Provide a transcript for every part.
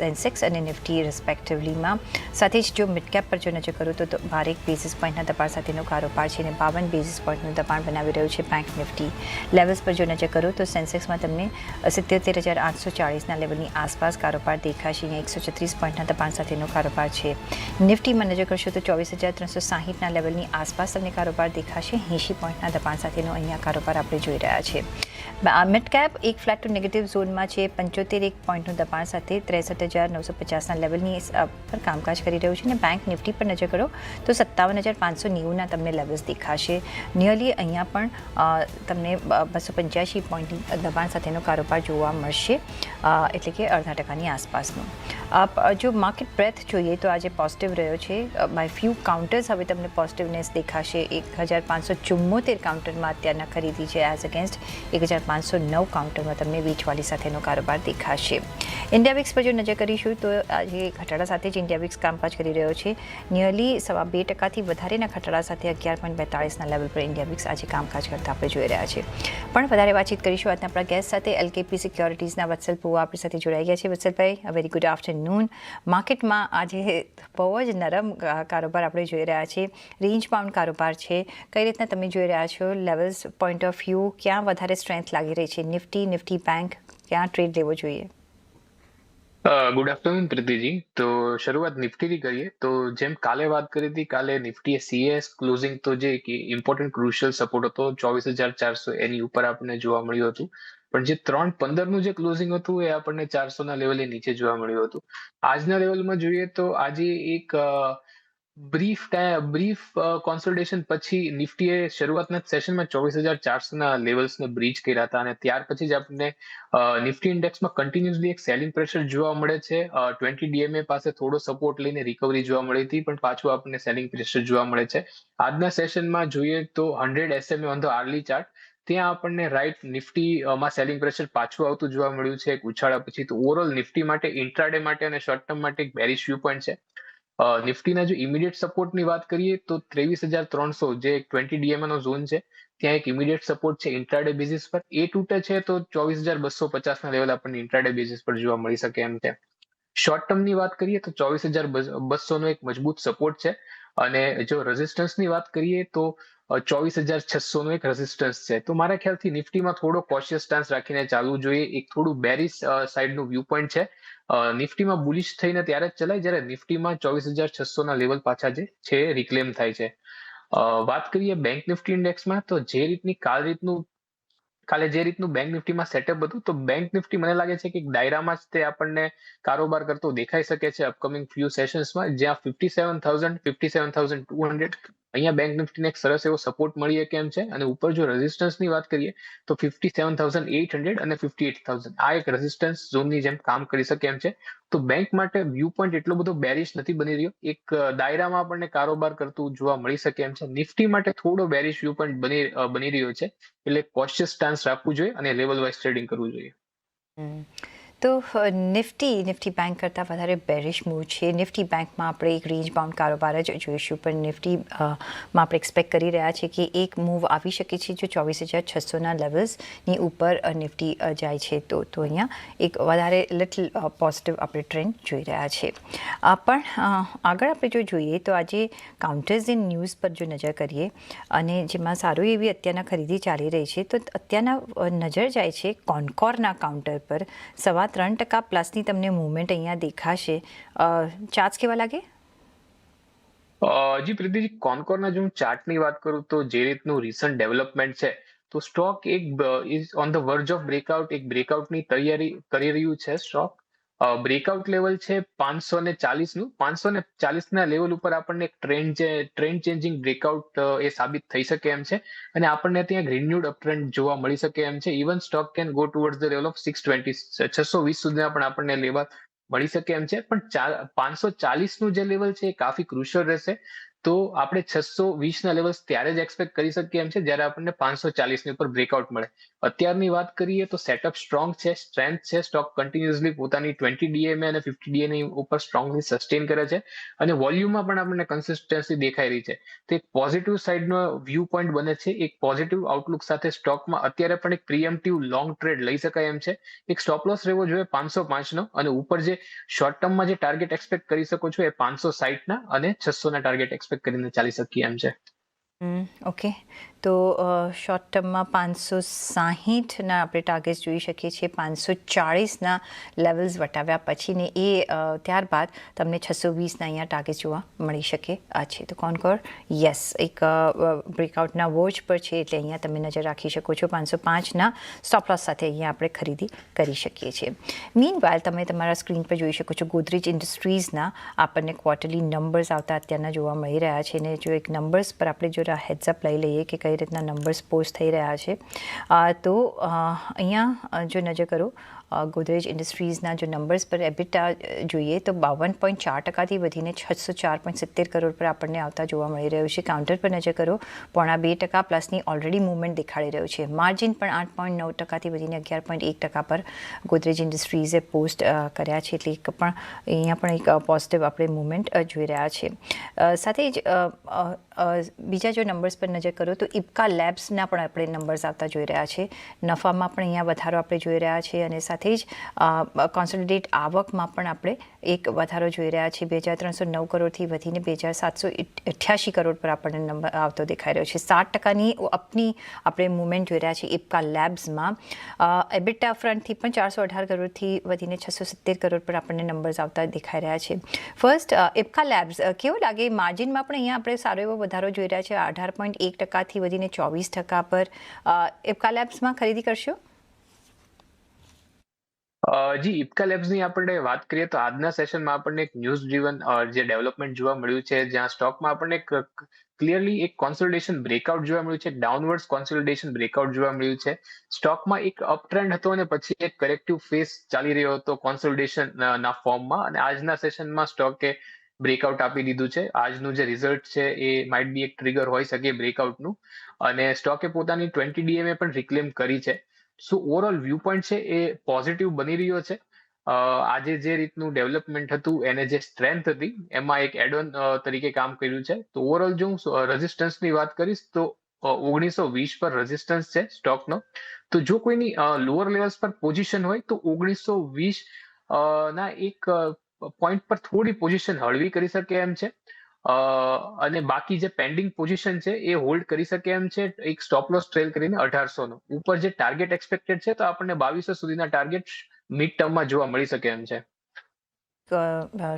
Sensex અને Nifty રિસ્પેક્ટિવલીમાં. સાથે જ જો મિડ કેપ પર જો નજર કરું તો 12 બેઝિસ પોઈન્ટના દબાણ સાથેનો કારોબાર છે અને 52 બેઝિસ પોઈન્ટનું દબાણ બનાવી રહ્યું છે બેંક નિફ્ટી. લેવલ્સ પર જો નજર કરું તો સેન્સેક્સમાં તમને 77,840ના લેવલની આસપાસ કારોબાર દેખાશે. અહીંયા 136 પોઈન્ટના દબાણ સાથેનો કારોબાર છે. નિફ્ટીમાં નજર કરશો તો 24,360ના લેવલની આસપાસ તમને કારોબાર દેખાશે. 80 પોઈન્ટના દબાણ સાથેનો અહીંયા કારોબાર આપણે જોઈ રહ્યા છીએ. મિડ કેપ એક ફ્લેટ ટુ નેગેટિવ ઝોનમાં છે. 75 પોઈન્ટનું દબાણ સાથે 63,950ના લેવલની પર કામકાજ કરી રહ્યું છે અને બેંક નિફ્ટી પર નજર કરો તો 57,590ના તમને લેવલ્સ દેખાશે. નિયરલી અહીંયા પણ તમને 285 પોઈન્ટની દબાણ સાથેનો કારોબાર જોવા મળશે, એટલે કે 0.5%ની આસપાસનું. જો માર્કેટ બ્રેથ જોઈએ તો આજે પોઝિટિવ રહ્યો છે. બાય ફ્યુ કાઉન્ટર્સ હવે તમને પોઝિટિવનેસ દેખાશે. 1,574 કાઉન્ટરમાં અત્યારના ખરીદી છે એઝ અગેન્સ્ટ 1,509 કાઉન્ટરમાં તમને વેચવાલી સાથેનો કારોબાર દેખાશે. ઇન્ડિયા વિક્સ પર જો નજર કરીશું તો આજે ઘટાડા સાથે જ ઇન્ડિયા વિક્સ કામકાજ કરી રહ્યો છે. નિયરલી 2.25% વધારેના ઘટાડા સાથે 11.42ના લેવલ પર ઇન્ડિયા વિક્સ આજે કામકાજ કરતા આપણે જોઈ રહ્યા છીએ. પણ વધારે વાતચીત કરીશું આજના આપણા ગેસ્ટ સાથે. એલકેપી સિક્યોરિટીઝના વત્સલ પુવા આપણી સાથે જોડાઈ ગયા છે. વત્સલભાઈ, વેરી ગુડ આફ્ટરનૂન. માર્કેટમાં આજે બહુ જ નરમ કારોબાર આપણે જોઈ રહ્યા છીએ. રેન્જ બાઉન્ડ કારોબાર છે. કઈ રીતના તમે જોઈ રહ્યા છો? લેવલ્સ પોઈન્ટ ઓફ વ્યૂ ક્યાં વધારે સ્ટ્રેન્થ લાગી રહી છે? નિફ્ટી બેંક ક્યાં ટ્રેડ લેવો જોઈએ? Good afternoon Preetiji. તો શરૂઆત નિફ્ટીથી કરીએ તો જેમ કાલે વાત કરી હતી, કાલે નિફ્ટીએ સીએસ ક્લોઝિંગ તો જે ઇમ્પોર્ટન્ટ ક્રુશિયલ સપોર્ટ હતો 24,400 એની ઉપર આપણને જોવા મળ્યું હતું. પણ જે 3.15નું જે ક્લોઝિંગ હતું એ આપણને 400ના લેવલે નીચે જોવા મળ્યું હતું. આજના લેવલમાં જોઈએ તો આજે એક બ્રીફ કોન્સોલિડેશન પછી નિફ્ટીએ શરૂઆતના સેશનમાં 24,400ના લેવલ્સને બ્રીચ કર્યા હતા અને ત્યાર પછી જ આપણને નિફ્ટી ઇન્ડેક્સમાં કન્ટિન્યુઅસલી એક સેલિંગ પ્રેશર જોવા મળે છે. 20 DMA પાસે થોડો સપોર્ટ લઈને રિકવરી જોવા મળી હતી, પણ પાછું આપણને સેલિંગ પ્રેશર જોવા મળે છે. આજના સેશનમાં જોઈએ તો 100 SMA ઓન ધ આર્લી ચાર્ટ, ત્યાં આપણને રાઈટ નિફ્ટીમાં સેલિંગ પ્રેશર પાછું આવતું જોવા મળ્યું છે એક ઉછાળા પછી. તો ઓવરઓલ નિફ્ટી માટે ઇન્ટ્રાડે માટે અને શોર્ટ ટર્મ માટે એક બેરિશ વ્યૂ પોઈન્ટ છે. નિફ્ટીના જો ઇમિડિયેટ સપોર્ટની વાત કરીએ તો 23,300 જે 20 DMA નો ઝોન છે, ત્યાં એક ઇમિડિયેટ સપોર્ટ છે ઇન્ટ્રાડે બેઝિસ પર. એ તૂટે છે તો 24,250ના લેવલ આપણને ઇન્ટ્રાડે બેઝિસ પર જોવા મળી શકે એમ છે. શોર્ટ ટર્મની વાત કરીએ તો 24,200નો એક મજબૂત સપોર્ટ છે અને જો રેઝિસ્ટન્સની વાત કરીએ તો 24,600નો એક રેઝિસ્ટન્સ છે. તો મારા ખ્યાલથી નિફ્ટીમાં થોડો કોશિયસ સ્ટાન્સ રાખીને ચાલવું જોઈએ. એક થોડું બેરિશ સાઈડનું વ્યૂ પોઈન્ટ છે. નિફ્ટીમાં બુલિશ થઈને ત્યારે જ ચલાય જ્યારે નિફ્ટીમાં 24,600ના લેવલ પાછા જે છે રિક્લેમ થાય છે. વાત કરીએ બેંક નિફ્ટી ઇન્ડેક્સમાં તો કાલે જે રીતનું બેંક નિફ્ટીમાં સેટઅપ હતું, તો બેંક નિફ્ટી મને લાગે છે કે એક દાયરામાં જ તે આપણને કારોબાર કરતો દેખાઈ શકે છે અપકમિંગ ફ્યુ સેશન્સમાં, જ્યાં 57,000 57,200 અહીંયા બેંક નિફ્ટીને એક સરસ એવો સપોર્ટ મળી શકે એમ છે. અને ઉપર જો રેઝિસ્ટન્સની વાત કરીએ તો 57,800 અને 58,000 આ એક રેઝિસ્ટન્સ ઝોનની જેમ કામ કરી શકે એમ છે. તો બેંક માટે વ્યૂ પોઈન્ટ એટલો બધો બેરિશ નથી બની રહ્યો. એક દાયરામાં આપણને કારોબાર કરતું જોવા મળી શકે એમ છે. નિફ્ટી માટે થોડો બેરિશ વ્યૂ પોઈન્ટ બની રહ્યો છે, એટલે કોશિયસ સ્ટાન્સ રાખવું જોઈએ અને લેવલ વાઇઝ ટ્રેડિંગ કરવું જોઈએ. તો નિફ્ટી બેંક કરતાં વધારે બેરિશ મૂવ છે. નિફ્ટી બેંકમાં આપણે એક રેન્જ બાઉન્ડ કારોબાર જ જોઈશું, પણ નિફ્ટીમાં આપણે એક્સપેક્ટ કરી રહ્યા છીએ કે એક મૂવ આવી શકે છે જો 24,600ના લેવલ્સની ઉપર નિફ્ટી જાય છે તો અહીંયા એક વધારે લિટલ પોઝિટિવ આપણે ટ્રેન્ડ જોઈ રહ્યા છીએ. પણ આગળ આપણે જો જોઈએ તો આજે કાઉન્ટર્સ ઇન ન્યૂઝ પર જો નજર કરીએ અને જેમાં સારું એવી અત્યારના ખરીદી ચાલી રહી છે, તો અત્યારના નજર જાય છે કોનકોરના કાઉન્ટર પર 3% પ્લસની તમને મુવમેન્ટ અહીંયા દેખાશે. ચાર્ટ્સ કેવા લાગે? જી પ્રીતિજી, કોનકોરના જો હું ચાર્ટની વાત કરું તો જે રીતનું રિસન્ટ ડેવલપમેન્ટ છે, તો સ્ટોક એક is on the verge of breakout, એક બ્રેકઆઉટની તૈયારી કરી રહ્યું છે સ્ટોક. બ્રેકઆઉટ લેવલ છે 540નું. 540ના લેવલ ઉપર આપણને એક ટ્રેન્ડ ચેન્જિંગ બ્રેકઆઉટ એ સાબિત થઈ શકે એમ છે અને આપણને ત્યાં રિન્યુડ અપટ્રેન્ડ જોવા મળી શકે એમ છે. Even stock can go towards the level of 620 સુધીના પણ આપણને લેવલ મળી શકે એમ છે. પણ 540નું જે લેવલ છે એ કાફી ક્રુશિયલ રહેશે. તો આપણે 620ના લેવલ્સ ત્યારે જ એક્સપેક્ટ કરી શકીએ એમ છે જ્યારે આપણને 540ની ઉપર બ્રેકઆઉટ મળે. અત્યારની વાત કરીએ તો સેટઅપ સ્ટ્રોંગ છે, સ્ટ્રેન્થ છે, સ્ટોક કન્ટિન્યુઅસલી પોતાની 20 DMA અને 50 DMA ઉપર સ્ટ્રોંગલી સસ્ટેન કરે છે અને વોલ્યુમમાં પણ આપણને કન્સિસ્ટન્સી દેખાઈ રહી છે. તો એક પોઝિટિવ સાઇડનો વ્યૂ પોઈન્ટ બને છે. એક પોઝિટિવ આઉટલુક સાથે સ્ટોકમાં અત્યારે પણ એક પ્રિએમ્પ્ટિવ લોંગ ટ્રેડ લઈ શકાય એમ છે. એક સ્ટોપ લોસ રહેવો જોઈએ 505નો અને ઉપર જે શોર્ટ ટર્મમાં જે ટાર્ગેટ એક્સપેક્ટ કરી શકો છો એ 560ના અને 600ના ટાર્ગેટ એક્સપેક્ટ કરીને ચાલી શકીએ એમ છે. ઓકે, તો શોર્ટ ટર્મમાં 560ના આપણે ટાર્ગેટ્સ જોઈ શકીએ છીએ. 540ના લેવલ્સ વટાવ્યા પછીને એ ત્યારબાદ તમને 620ના અહીંયા ટાર્ગેટ જોવા મળી શકે છે. તો કોનકોર યસ એક બ્રેકઆઉટના વોચ પર છે એટલે અહીંયા તમે નજર રાખી શકો છો. 505ના સ્ટોપ લોસ સાથે અહીંયા આપણે ખરીદી કરી શકીએ છીએ. મીનવાઇલ તમે તમારા સ્ક્રીન પર જોઈ શકો છો ગોદરેજ ઇન્ડસ્ટ્રીઝના આપણને ક્વાર્ટરલી નંબર્સ આવતા અત્યારના જોવા મળી રહ્યા છે. અને જો એક નંબર્સ પર આપણે જો હેડ્સઅપ લઈ લઈએ કે કઈ રીતના નંબર્સ પોસ્ટ થઈ રહ્યા છે, તો અહીંયા જો નજર કરો ગોદરેજ ઇન્ડસ્ટ્રીઝના જો નંબર્સ પર એબિટા જોઈએ તો 52.4%થી વધીને 604.70 કરોડ પર આપણને આવતા જોવા મળી રહ્યું છે. કાઉન્ટર પર નજર કરો 0.2% પ્લસની ઓલરેડી મૂવમેન્ટ દેખાડી રહ્યું છે. માર્જિન પણ 8.9%થી વધીને 11.1% પર ગોદરેજ ઇન્ડસ્ટ્રીઝે પોસ્ટ કર્યા છે. એટલે એક પણ અહીંયા પણ એક પોઝિટિવ આપણે મૂવમેન્ટ જોઈ રહ્યા છે. સાથે જ બીજા જો નંબર્સ પર નજર કરો તો ઇપ્કા લેબ્સના પણ આપણે નંબર્સ આવતા જોઈ રહ્યા છે. નફામાં પણ અહીંયા વધારો આપણે જોઈ રહ્યા છે અને સાથે જ કોન્સોલિડેટ આવકમાં પણ આપણે એક વધારો જોઈ રહ્યા છીએ. 2309 કરોડથી વધીને 2788 કરોડ પર આપણને નંબર આવતો દેખાઈ રહ્યો છે. 7%ની અપની આપણે મૂવમેન્ટ જોઈ રહ્યા છીએ ઇપ્કા લેબ્સમાં. એબિટા ફ્રન્ટથી પણ 418 કરોડથી વધીને 670 કરોડ પર આપણને નંબર્સ આવતા દેખાઈ રહ્યા છે. ફર્સ્ટ ઇપ્કા લેબ્સ કેવું લાગે? માર્જિનમાં પણ અહીંયા આપણે સારો એવો વધારો જોઈ રહ્યા છે. 18.1%થી વધીને 24% પર ઇપ્કા લેબ્સમાં ખરીદી કરશો? જી, ઇપ્કા લેબ્સની આપણે વાત કરીએ તો આજના સેશનમાં આપણને એક ન્યૂઝ ડ્રીવન જે ડેવલપમેન્ટ જોવા મળ્યું છે, જ્યાં સ્ટોકમાં આપણને ક્લિયરલી એક કોન્સોલિડેશન બ્રેકઆઉટ જોવા મળ્યું છે, ડાઉનવર્ડ્સ કોન્સોલિડેશન બ્રેકઆઉટ જોવા મળ્યું છે. સ્ટોકમાં એક અપ ટ્રેન્ડ હતો અને પછી એક કરેક્ટિવ ફેઝ ચાલી રહ્યો હતો કોન્સોલિડેશન ના ફોર્મમાં અને આજના સેશનમાં સ્ટોકે બ્રેકઆઉટ આપી દીધું છે. આજનું જે રિઝલ્ટ છે એ માઇટ બી એક ટ્રિગર હોઈ શકે બ્રેકઆઉટનું અને સ્ટોકે પોતાની 20 DMA પણ રિક્લેમ કરી છે. સો ઓવરઓલ વ્યૂ પોઈન્ટ છે એ પોઝિટિવ બની રહ્યો છે. આજે જે રીતનું ડેવલપમેન્ટ હતું એને જે સ્ટ્રેન્થ હતી એમાં એક એડ ઓન તરીકે કામ કર્યું છે. તો ઓવરઓલ જો હું રેઝિસ્ટન્સની વાત કરીશ તો 1920 પર રેઝિસ્ટન્સ છે સ્ટોકનો. તો જો કોઈની લોઅર લેવલ્સ પર પોઝિશન હોય તો 1920 ના એક પોઈન્ટ પર થોડી પોઝિશન હળવી કરી શકે એમ છે. અને બાકી જે પેન્ડિંગ પોઝિશન છે એ હોલ્ડ કરી શકે એમ છે એક સ્ટોપ લોસ ટ્રેલ કરીને 1800નો. ઉપર જે ટાર્ગેટ એક્સપેક્ટેડ છે તો આપણને 2200 સુધીના ટાર્ગેટ મિડ ટર્મમાં જોવા મળી શકે એમ છે.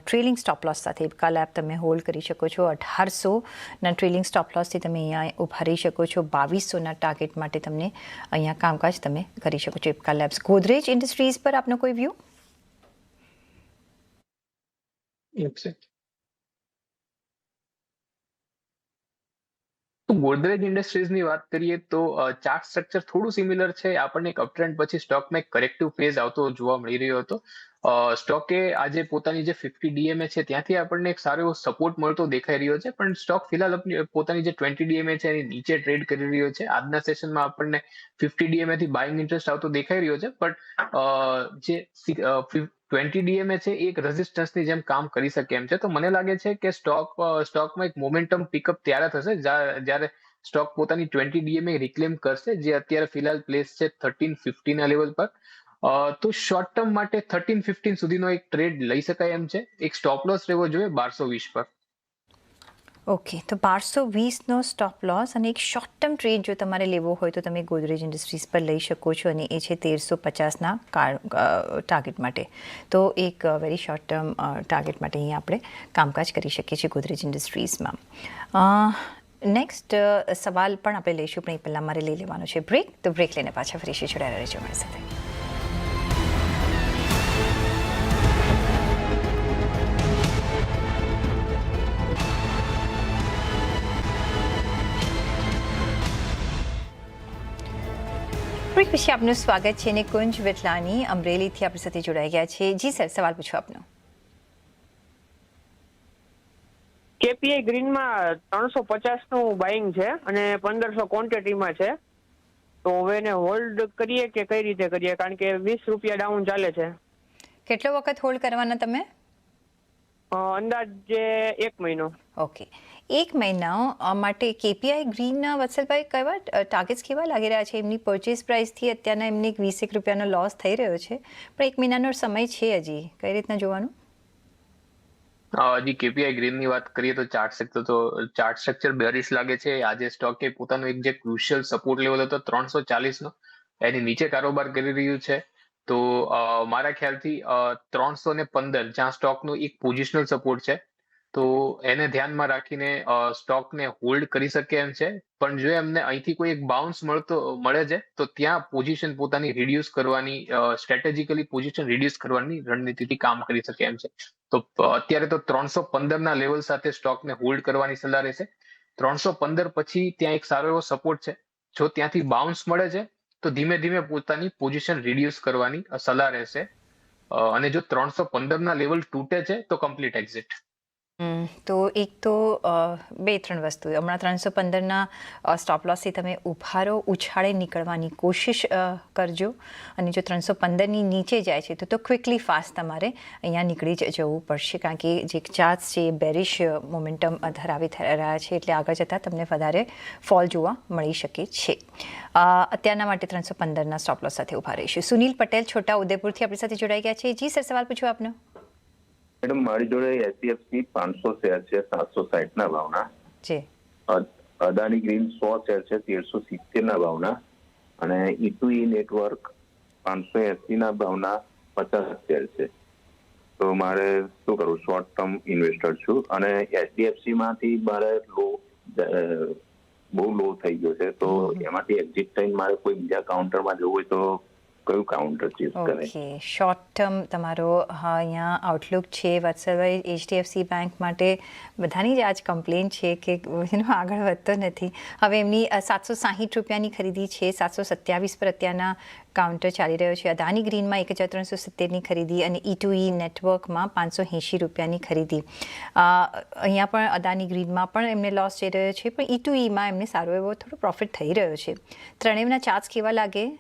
ટ્રેલિંગ સ્ટોપ લોસ સાથે ઇપ્કા લેબ તમે હોલ્ડ કરી શકો છો. 1800ના ટ્રેલિંગ સ્ટોપ લોસથી તમે અહીંયા ઊભા રહી શકો છો. 2200ના ટાર્ગેટ માટે તમને અહીંયા કામકાજ તમે કરી શકો છો ઇપ્કા લેબ્સ. ગોદરેજ ઇન્ડસ્ટ્રીઝ પર આપનો કોઈ વ્યૂ? તો ગોદરેજ ઇન્ડસ્ટ્રીઝની વાત કરીએ તો ચાર્ટ સ્ટ્રક્ચર થોડું સિમિલર છે. આપણને એક અપટ્રેન્ડ પછી સ્ટોકમાં એક કરેક્ટિવ ફેઝ આવતો જોવા મળી રહ્યો હતો. સ્ટોકે આજે પોતાની જે 50 DMA છે ત્યાંથી આપણને એક સારો એવો સપોર્ટ મળતો દેખાઈ રહ્યો છે, પણ સ્ટોક ફિલહાલ પોતાની જે 20 DMA છે એની નીચે ટ્રેડ કરી રહ્યો છે. આજના સેશનમાં આપણને 50 DMA થી બાઇંગ ઇન્ટરેસ્ટ આવતો દેખાઈ રહ્યો છે, પણ જે 20 DMA છે એ એક રેઝિસ્ટન્સની જેમ કામ કરી શકે એમ છે. તો મને લાગે છે કે સ્ટોકમાં એક મોમેન્ટમ પિકઅપ ત્યારે થશે જ્યારે સ્ટોક પોતાની 20 DMA રિક્લેમ કરશે, જે અત્યારે ફિલહાલ પ્લેસ છે 1350 ના લેવલ પર. તો શોર્ટ ટર્મ માટે 1315 સુધીનો એક ટ્રેડ લઈ શકાય એમ છે. એક સ્ટોપ લોસ રહેવો જોઈએ 1220 પર. ઓકે, તો 1220નો સ્ટોપ લોસ અને એક શોર્ટ ટર્મ ટ્રેડ જો તમારે લેવો હોય તો તમે ગોદરેજ ઇન્ડસ્ટ્રીઝ પર લઈ શકો છો અને એ છે 1350ના ટાર્ગેટ માટે. તો એક વેરી શોર્ટ ટર્મ ટાર્ગેટ માટે અહીંયા આપણે કામકાજ કરી શકીએ છીએ ગોદરેજ ઇન્ડસ્ટ્રીઝમાં. નેક્સ્ટ સવાલ પણ આપણે લઈશું, પણ એ પહેલાં મારે લઈ લેવાનો છે બ્રેક. તો બ્રેક લઈને પાછા ફરીથી જોડાયેલા રહેજો અમારી સાથે. બ્રેક પછી આપનું સ્વાગત છે અને કુંજ વેટલાની અમરેલીથી આપણી સાથે જોડાઈ ગયા છે. જી સર, સવાલ પૂછો આપનો. કેપીઆઈ ગ્રીનમાં 350 નું બાઇંગ છે અને 1500 ક્વોન્ટિટીમાં છે. તો હવે એને હોલ્ડ કરીએ કે કઈ રીતે કરીએ, કારણ કે 20 રૂપિયા ડાઉન ચાલે છે. કેટલો વખત હોલ્ડ કરવાના તમે? અંદાજે 1 મહિનો. ઓકે, 1 મહિના માટે કેપીઆઈ ગ્રીનના વત્સલભાઈ કેવા ટાર્ગેટ્સ કેવા લાગી રહ્યા છે? એમની પરચેસ પ્રાઇસથી અત્યારના એમને 20 રૂપિયાનો લોસ થઈ રહ્યો છે, પણ 1 મહિનાનો સમય છે હજી. કઈ રીતના જોવાનું? હજી કેપીઆઈ ગ્રીનની વાત કરીએ તો ચાર્ટ સ્ટ્રક્ચર બેરિશ લાગે છે. આજે સ્ટોકે પોતાનો એક જે ક્રુશિયલ સપોર્ટ લેવલ હતો 340 નો, એની નીચે કારોબાર કરી રહ્યું છે. તો મારા ખ્યાલથી 315 જ્યાં સ્ટોકનો એક પોઝિશનલ સપોર્ટ છે, તો એને ધ્યાનમાં રાખીને સ્ટોકને હોલ્ડ કરી શકે એમ છે. પણ જો એમને અહીંથી કોઈ એક બાઉન્સ મળે છે તો ત્યાં પોઝિશન પોતાની રિડ્યુસ કરવાની, સ્ટ્રેટેજિકલી પોઝિશન રિડ્યુસ કરવાની રણનીતિથી કામ કરી શકે એમ છે. તો અત્યારે તો 315 ના લેવલ સાથે સ્ટોકને હોલ્ડ કરવાની સલાહ રહેશે. 315 પછી ત્યાં એક સારો એવો સપોર્ટ છે. જો ત્યાંથી બાઉન્સ મળે છે તો ધીમે ધીમે પોતાની પોઝિશન રિડ્યુસ કરવાની સલાહ રહેશે. અને જો 315 ના લેવલ તૂટે છે તો કમ્પ્લીટ એક્ઝિટ. તો એક તો 2-3 વસ્તુ, હમણાં 315ના સ્ટોપ લોસથી તમે ઉભારો ઉછાળે નીકળવાની કોશિશ કરજો. અને જો 315ની નીચે જાય છે તો ક્વિકલી ફાસ્ટ તમારે અહીંયા નીકળી જવું પડશે, કારણ કે જે ચાર્ટ્સ છે એ બેરિશ મોમેન્ટમ ધરાવી રહ્યા છે, એટલે આગળ જતાં તમને વધારે ફોલ જોવા મળી શકે છે. અત્યારના માટે 315ના સ્ટોપ લોસ સાથે ઊભા રહીશું. સુનિલ પટેલ છોટા ઉદેપુરથી આપણી સાથે જોડાઈ ગયા છે. જી સર, સવાલ પૂછો આપનો. મેડમ, મારી જોડે એચડીએફસી 500 શેર છે 760 ના ભાવના. અદાની ગ્રીન 100 શેર છે 1370 ના ભાવના. અને ઈ2ઈ નેટવર્ક 580 ના ભાવના 50 શેર છે. તો મારે શું કરું? શોર્ટ ટર્મ ઇન્વેસ્ટર છું અને એચડીએફસી માંથી મારે બહુ લો થઈ ગયો છે, તો એમાંથી એક્ઝિટ થઈને મારે કોઈ બીજા કાઉન્ટરમાં જવું હોય તો કયું કાઉન્ટર ચૂઝ કરે? ઓકે, શોર્ટ ટર્મ તમારો અહીંયા આઉટલુક છે વત્સલભાઈ. એચડીએફસી બેંક માટે બધાની જ આજ કમ્પ્લેન છે કે એનો આગળ વધતો નથી. હવે એમની 760 રૂપિયાની ખરીદી છે, 727 પર અત્યારના કાઉન્ટર ચાલી રહ્યો છે. અદાની ગ્રીનમાં 1370ની ખરીદી અને ઈ2ઈ નેટવર્કમાં 580 રૂપિયાની ખરીદી. અહીંયા પણ અદાની ગ્રીનમાં પણ એમને લોસ જઈ રહ્યો છે, પણ ઈ2ઈમાં એમને સારો એવો થોડો પ્રોફિટ થઈ રહ્યો છે. ત્રણેયના ચાર્ટ્સ કેવા લાગે?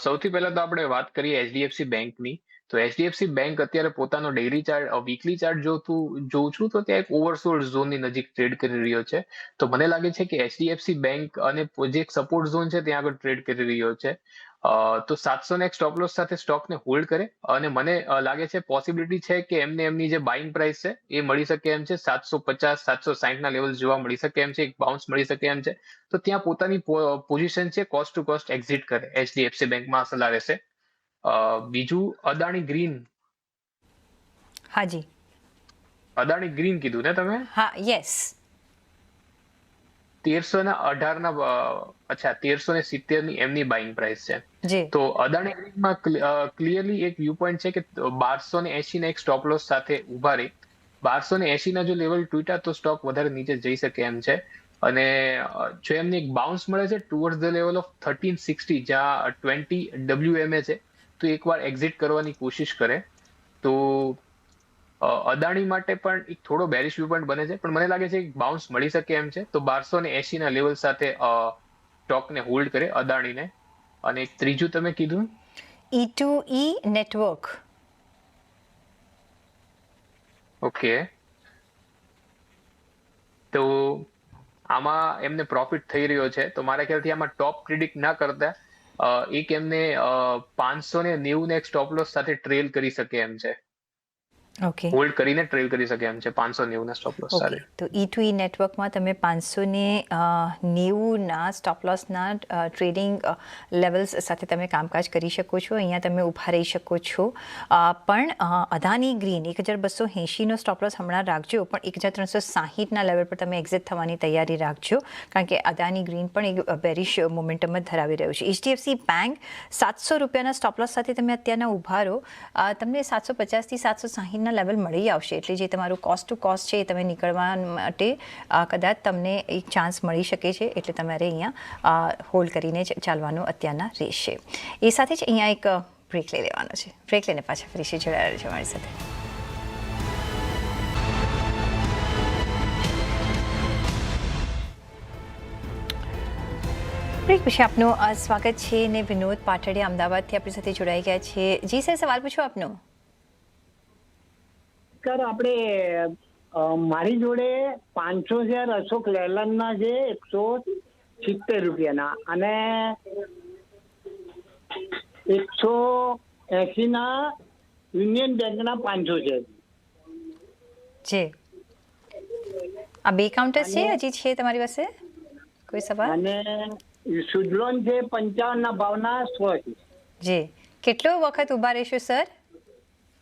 સૌથી પહેલા તો આપણે વાત કરીએ એચડીએફસી બેંકની. તો એચડીએફસી બેંક અત્યારે પોતાનો ડેઇલી ચાર્ટ, વીકલી ચાર્ટ જોઉં છું તો ત્યાં એક ઓવરસોલ્ડ ઝોનની નજીક ટ્રેડ કરી રહ્યો છે. તો મને લાગે છે કે એચડીએફસી બેંક અને જે એક સપોર્ટ ઝોન છે ત્યાં આગળ ટ્રેડ કરી રહ્યો છે. તો 700 ના એક સ્ટોપ લોસ સાથે સ્ટોકને હોલ્ડ કરે અને મને લાગે છે પોસિબિલિટી છે કે એમને એમની જે બાઇંગ પ્રાઇસ છે એ મળી શકે એમ છે. 750 760 ના લેવલ જોવા મળી શકે એમ છે, એક બાઉન્સ મળી શકે એમ છે. તો ત્યાં પોતાની પોઝિશન છે કોસ્ટ ટુ કોસ્ટ એક્ઝિટ કરે એચડીએફસી બેંકમાં સલાહ રહેશે. બીજું અદાણી ગ્રીન. હાજી, અદાણી ગ્રીન કીધું ને તમે? હા, યસ. 1318 ના, અચ્છા, 1370 ની એમની બાઇંગ પ્રાઇસ છે. જી. તો અદાણી ગ્રીનમાં ક્લિયરલી એક વ્યૂ પોઈન્ટ છે કે 1280 ના એક સ્ટોપ લોસ સાથે ઉભા રહી. 1280 ના જો લેવલ તૂટ્યા તો સ્ટોક વધારે નીચે જઈ શકે એમ છે. અને જો એમને એક બાઉન્સ મળે છે ટુવર્ડ્સ ધ લેવલ ઓફ 1360 જ્યાં 20 WMA છે, તો એકવાર એક્ઝિટ કરવાની કોશિશ કરે. તો અદાણી માટે પણ એક થોડો બેરિશ વ્યૂ પોઈન્ટ બને છે, પણ મને લાગે છે કે બાઉન્સ મળી શકે એમ છે. તો 1280 ના લેવલ સાથે સ્ટોકને હોલ્ડ કરે અદાણીને. અને એક ત્રીજું તમે કીધું ઈ2ઈ નેટવર્ક. ઓકે, તો આમાં એમને પ્રોફિટ થઈ રહ્યો છે. તો મારા ખ્યાલથી આમાં ટોપ પ્રિડિક્ટ ના કરતા એક એમને 590 ને એક સ્ટોપ લોસ સાથે ટ્રેલ કરી શકે એમ છે. ઓકે, હોલ્ડ કરીને ટ્રેલ કરી શકે એમ છે 590 ના સ્ટોપ લોસ સાથે. તો ઈ2ઈ નેટવર્કમાં તમે 590 ના સ્ટોપ લોસના ટ્રેડિંગ લેવલ્સ સાથે તમે કામકાજ કરી શકો છો. અહીંયા તમે ઊભા રહી શકો છો. પણ અદાની ગ્રીન 1280નો સ્ટોપ લોસ હમણાં રાખજો, પણ 1360ના લેવલ પર તમે એક્ઝિટ થવાની તૈયારી રાખજો, કારણ કે અદાની ગ્રીન પણ એક બેરિશ મોમેન્ટમ જ ધરાવી રહ્યું છે. એચડીએફસી બેંક 700 રૂપિયાના સ્ટોપ લોસ સાથે તમે અત્યારના ઊભા રહો, તમને 750થી 760 લેવલ મળી આવશે. એટલે જે તમારું કોસ્ટ ટુ કોસ્ટ છે એ તમે નીકળવા માટે કદાચ તમને એક ચાન્સ મળી શકે છે. એટલે તમારે અહીંયા હોલ્ડ કરીને જ ચાલવાનું અત્યારના રહેશે. એ સાથે જ અહીંયા એક બ્રેક લઈ લેવાનો છે. બ્રેક લઈને પાછા ફરીથી જોડાયા રહેજો અમારી સાથે. બ્રેક પછી આપનું સ્વાગત છે ને વિનોદ પાટડિયા અમદાવાદથી આપણી સાથે જોડાઈ ગયા છે. જી સર, સવાલ પૂછો આપનો. સર આપણે મારી જોડે 500 શેર અશોક લેલન્ડના છે 170 રૂપિયાના અને 180 ના યુનિયન બેંકના 500 શેર જી. આ બે કાઉન્ટર છે, હજી છે તમારી પાસે કોઈ સવાલ? અને સુઝલોન છે 55 ના ભાવના 100 છે. જી. કેટલો વખત ઊભા રહેશો સર?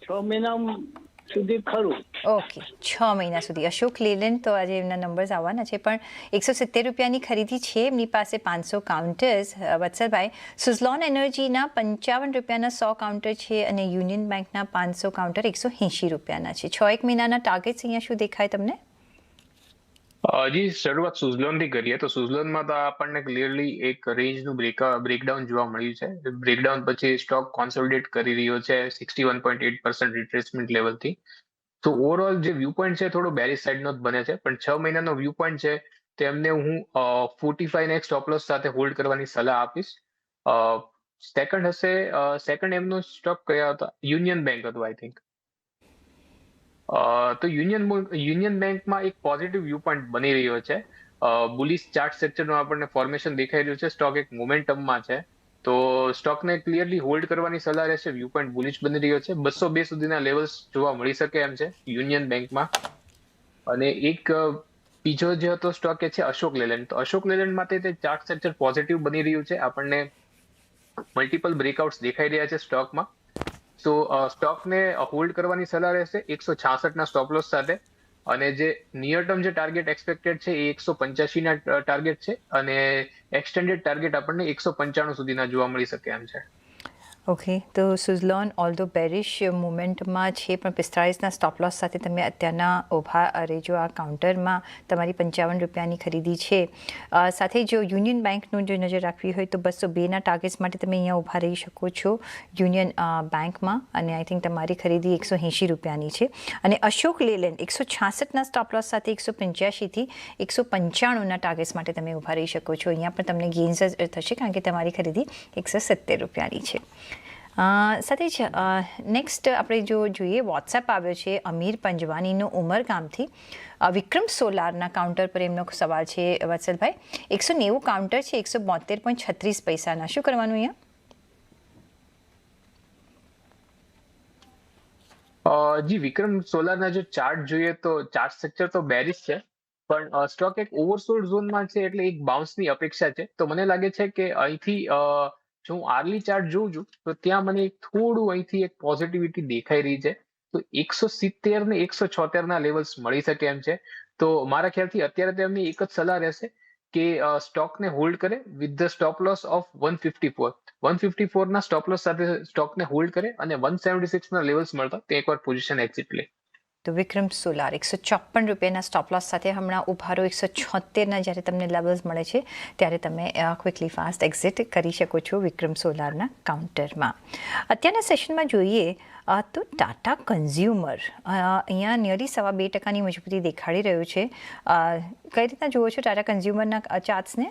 6 મહિના સુધી ખરું. ઓકે, 6 મહિના સુધી. અશોક લેલેન્ડ તો આજે એમના નંબર્સ આવવાના છે, પણ 170 રૂપિયાની ખરીદી છે એમની પાસે 500 કાઉન્ટર્સ. વત્સલભાઈ, સુઝલોન એનર્જીના 55 રૂપિયાના 100 કાઉન્ટર છે અને યુનિયન બેંકના 500 કાઉન્ટર 180 રૂપિયાના છે. 6 મહિનાના ટાર્ગેટ્સ અહીંયા શું દેખાય તમને? જી, શરૂઆત સુઝલોન થી કરીએ તો સુઝલોનમાં તો આપણને ક્લિયરલી એક રેન્જનું બ્રેકડાઉન જોવા મળ્યું છે. બ્રેકડાઉન પછી સ્ટોક કોન્સોલિડેટ કરી રહ્યો છે 61.8% રિટ્રેસમેન્ટ લેવલથી. તો ઓવરઓલ જે વ્યૂ પોઈન્ટ છે થોડો બેરિશ સાઇડનો જ બને છે, પણ 6 મહિનાનો વ્યૂ પોઈન્ટ છે તેમને હું 45 ના સ્ટોપ લોસ સાથે હોલ્ડ કરવાની સલાહ આપીશ. સેકન્ડ એમનો સ્ટોક કયા હતા? યુનિયન બેંક હતું આઈ થિંક. તો યુનિયન બેંકમાં એક પોઝિટિવ વ્યૂ પોઈન્ટ બની રહ્યો છે. બુલિશ ચાર્ટ સ્ટ્રક્ચરનું આપણને ફોર્મેશન દેખાઈ રહ્યું છે. સ્ટોક એક મોમેન્ટમમાં છે, તો સ્ટોકને ક્લિયરલી હોલ્ડ કરવાની સલાહ રહેશે. વ્યૂ પોઈન્ટ બુલિશ બની રહ્યો છે. 202 સુધીના લેવલ્સ જોવા મળી શકે એમ છે યુનિયન બેંકમાં. અને એક બીજો જે હતો સ્ટોક એ છે અશોક લેલેન્ડ. તો અશોક લેલેન્ડ માટે તે ચાર્ટ સ્ટ્રક્ચર પોઝિટિવ બની રહ્યું છે. આપણને મલ્ટિપલ બ્રેકઆઉટ્સ દેખાઈ રહ્યા છે સ્ટોકમાં. તો સ્ટોકને હોલ્ડ કરવાની સલાહ રહેશે 166 ના સ્ટોપ લોસ સાથે. અને જે નિયર ટર્મ જે ટાર્ગેટ એક્સપેક્ટેડ છે એ 185 ના ટાર્ગેટ છે અને એક્સટેન્ડેડ ટાર્ગેટ આપણને 195 સુધીના જોવા મળી શકે એમ છે. ઓકે, તો સુઝલોન ઓલ્ધો બેરિશ મુવમેન્ટમાં છે, પણ 45ના સ્ટોપ લોસ સાથે તમે અત્યારના ઊભા રહેજો. આ કાઉન્ટરમાં તમારી 55 રૂપિયાની ખરીદી છે. સાથે જો યુનિયન બેંકનું જો નજર રાખવી હોય તો 202ના ટાર્ગેટ્સ માટે તમે અહીંયા ઊભા રહી શકો છો યુનિયન બેંકમાં. અને આઈ થિંક તમારી ખરીદી 180 રૂપિયાની છે. અને અશોક લેલેન્ડ 166ના સ્ટોપ લોસ સાથે 185થી 195ના ટાર્ગેટ્સ માટે તમે ઊભા રહી શકો છો. અહીંયા પણ તમને ગેઇન્સ જ થશે કારણ કે તમારી ખરીદી 170 રૂપિયાની છે. સાથે જ નેક્સ્ટ આપણે જો જોઈએ, વોટ્સએપ આવ્યો છે અમીર પંજવાનીનો ઉમરગામથી. વિક્રમ સોલારના કાઉન્ટર પર એમનો સવાલ છે વત્સલભાઈ. 190 કાઉન્ટર છે 172.36 પૈસાના. શું કરવાનું અહીંયા? જી, વિક્રમ સોલારના જો ચાર્ટ જોઈએ તો ચાર્ટ સ્ટ્રક્ચર તો બેરિશ છે, પણ સ્ટોક એક ઓવરસોલ્ડ ઝોનમાં છે એટલે એક બાઉન્સની અપેક્ષા છે. તો મને લાગે છે કે અહીંથી જો હું આર્લી ચાર્ટ જોઉં છું તો ત્યાં મને થોડું અહીંથી એક પોઝિટિવિટી દેખાઈ રહી છે. તો 170 ને 176ના લેવલ્સ મળી શકે એમ છે. તો મારા ખ્યાલથી અત્યારે તેમની એક જ સલાહ રહેશે કે સ્ટોકને હોલ્ડ કરે with the stop loss of 154ના સ્ટોપ લોસ સાથે સ્ટોકને હોલ્ડ કરે અને 176ના લેવલ્સ મળતા તે એકવાર પોઝિશન એક્ઝિટ લે. તો વિક્રમ સોલાર 154 રૂપિયાના સ્ટોપ લોસ સાથે હમણાં ઉભારો 176ના જ્યારે તમને લેવલ્સ મળે છે ત્યારે તમે ક્વિકલી ફાસ્ટ એક્ઝિટ કરી શકો છો વિક્રમ સોલારના કાઉન્ટરમાં. અત્યારના સેશનમાં જોઈએ તો ટાટા કન્ઝ્યુમર અહીંયા નિયરલી 2.25% મજબૂતી દેખાડી રહ્યું છે. કઈ રીતના જુઓ છો ટાટા કન્ઝ્યુમરના ચાર્ટ્સને?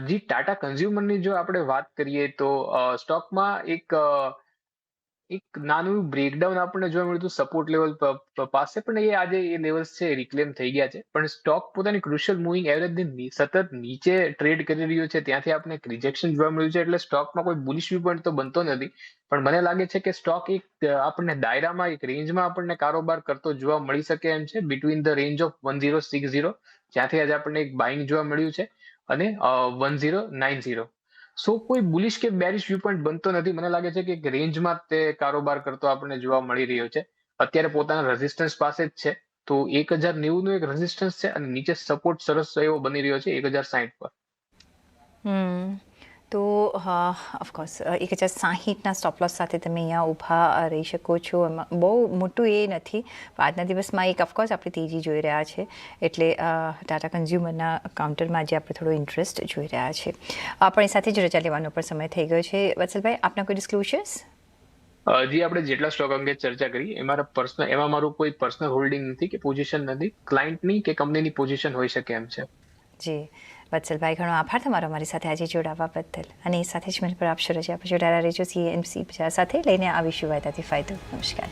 જી, ટાટા કન્ઝ્યુમરની જો આપણે વાત કરીએ તો સ્ટોકમાં એક નાનું બ્રેકડાઉન આપણને જોવા મળ્યું હતું સપોર્ટ લેવલ પાસે, પણ એ આજે એ લેવલ્સ છે રિક્લેમ થઈ ગયા છે. પણ સ્ટોક પોતાની ક્રુશિયલ મૂવિંગ એવરેજની સતત નીચે ટ્રેડ કરી રહ્યો છે. ત્યાંથી આપણે એક રિજેક્શન જોવા મળ્યું છે. એટલે સ્ટોકમાં કોઈ બુલિશ વ્યૂ પોઈન્ટ તો બનતો નથી, પણ મને લાગે છે કે સ્ટોક એક આપણને દાયરામાં એક રેન્જમાં આપણને કારોબાર કરતો જોવા મળી શકે એમ છે. બિટવીન ધ રેન્જ ઓફ 1060 જ્યાંથી આજે આપણને એક બાઇંગ જોવા મળ્યું છે અને 1090. સો કોઈ બુલિશ કે બેરિશ વ્યૂ પોઈન્ટ બનતો નથી. મને લાગે છે કે એક રેન્જમાં તે કારોબાર કરતો આપણને જોવા મળી રહ્યો છે. અત્યારે પોતાના રેઝિસ્ટન્સ પાસે જ છે. તો 1090નું એક રેઝિસ્ટન્સ છે અને નીચે સપોર્ટ સરસ એવો બની રહ્યો છે 1060 પર. તો ઓફકોર્સ 1060ના સ્ટોપ લોસ સાથે તમે અહીંયા ઊભા રહી શકો છો. એમાં બહુ મોટું એ નથી. આજના દિવસમાં એક ઓફકોર્સ આપણે તેજી જોઈ રહ્યા છે એટલે ટાટા કન્ઝ્યુમરના કાઉન્ટરમાં આજે આપણે થોડો ઇન્ટરેસ્ટ જોઈ રહ્યા છે. પણ એ સાથે જ રજા લેવાનો પણ સમય થઈ ગયો છે. વત્સલભાઈ, આપના કોઈ ડિસ્ક્લોઝર્સ? જે આપણે જેટલા સ્ટોક અંગે ચર્ચા કરી એમાં મારું કોઈ પર્સનલ હોલ્ડિંગ નથી કે પોઝિશન નથી, ક્લાયન્ટની કે કંપનીની પોઝિશન હોઈ શકે એમ છે. જી વત્સલભાઈ, ઘણો આભાર તમારો અમારી સાથે આજે જોડાવા બદલ. અને એ સાથે જ મને પર આપશો રજા. જોડાયેલા રહેજો CNBC સાથે લઈને આવીશું વાયદાથી ફાયદો. નમસ્કાર.